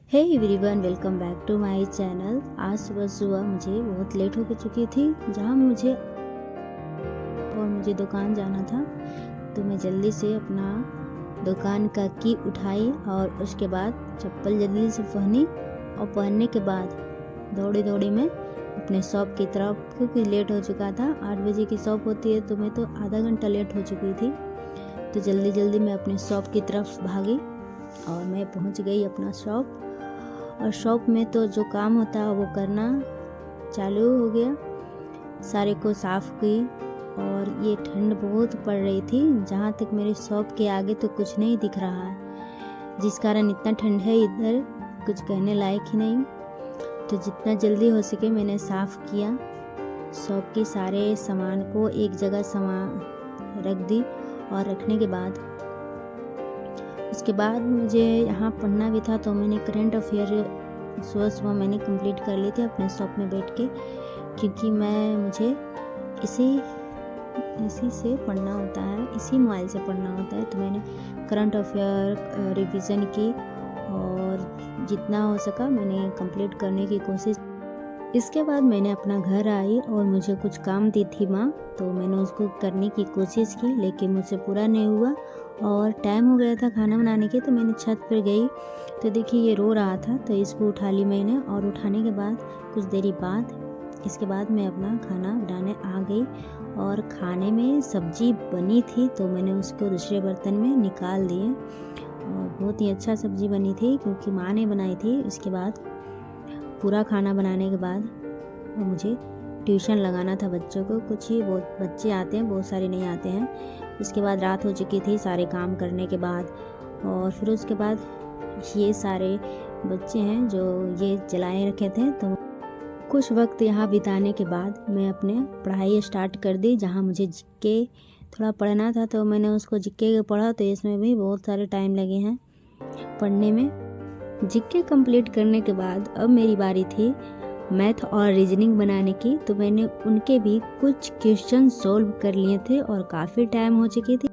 Hey everyone, welcome back to my channel. आज सुबह सुबह मुझे बहुत लेट हो चुकी थी, जहाँ मुझे दुकान जाना था। तो मैं जल्दी से अपना दुकान का की उठाई और उसके बाद चप्पल जल्दी से पहनी और पहनने के बाद दौड़े दौड़े मैं अपने शॉप की तरफ, क्योंकि लेट हो चुका था। 8 बजे की शॉप होती है, तो मैं तो आधा घंटा लेट हो चुकी थी। तो जल्दी जल्दी मैं अपने शॉप की तरफ भागी और मैं पहुंच गई अपना शॉप। और शॉप में तो जो काम होता है वो करना चालू हो गया। सारे को साफ़ की और ये ठंड बहुत पड़ रही थी, जहाँ तक मेरे शॉप के आगे तो कुछ नहीं दिख रहा है, जिस कारण इतना ठंड है इधर कुछ कहने लायक ही नहीं। तो जितना जल्दी हो सके मैंने साफ़ किया। शॉप के सारे सामान को एक जगह रख दी और रखने के बाद उसके बाद मुझे यहाँ पढ़ना भी था, तो मैंने करंट अफेयर सुबह सुबह मैंने कंप्लीट कर ली थी अपने शॉप में बैठ के, क्योंकि मुझे इसी से पढ़ना होता है, इसी मोबाइल से पढ़ना होता है। तो मैंने करंट अफेयर रिवीजन की और जितना हो सका मैंने कंप्लीट करने की कोशिश। इसके बाद मैंने अपना घर आई और मुझे कुछ काम दी थी माँ, तो मैंने उसको करने की कोशिश की, लेकिन मुझसे पूरा नहीं हुआ और टाइम हो गया था खाना बनाने के। तो मैंने छत पर गई तो देखिए ये रो रहा था, तो इसको उठा ली मैंने। और उठाने के बाद कुछ देरी बाद इसके बाद मैं अपना खाना बनाने आ गई और खाने में सब्जी बनी थी, तो मैंने उसको दूसरे बर्तन में निकाल दिए। और बहुत ही अच्छा सब्जी बनी थी, क्योंकि माँ ने बनाई थी। इसके बाद पूरा खाना बनाने के बाद मुझे ट्यूशन लगाना था बच्चों को। कुछ ही बहुत बच्चे आते हैं, बहुत सारे नहीं आते हैं। उसके बाद रात हो चुकी थी सारे काम करने के बाद। और फिर उसके बाद ये सारे बच्चे हैं जो ये जलाए रखे थे, तो कुछ वक्त यहाँ बिताने के बाद मैं अपने पढ़ाई स्टार्ट कर दी। जहाँ मुझे जीके थोड़ा पढ़ना था, तो मैंने उसको जीके के पढ़ा, तो इसमें भी बहुत सारे टाइम लगे हैं पढ़ने में। जीके कंप्लीट करने के बाद अब मेरी बारी थी मैथ और रीजनिंग बनाने की। तो मैंने उनके भी कुछ क्वेश्चन सॉल्व कर लिए थे और काफ़ी टाइम हो चुकी थी।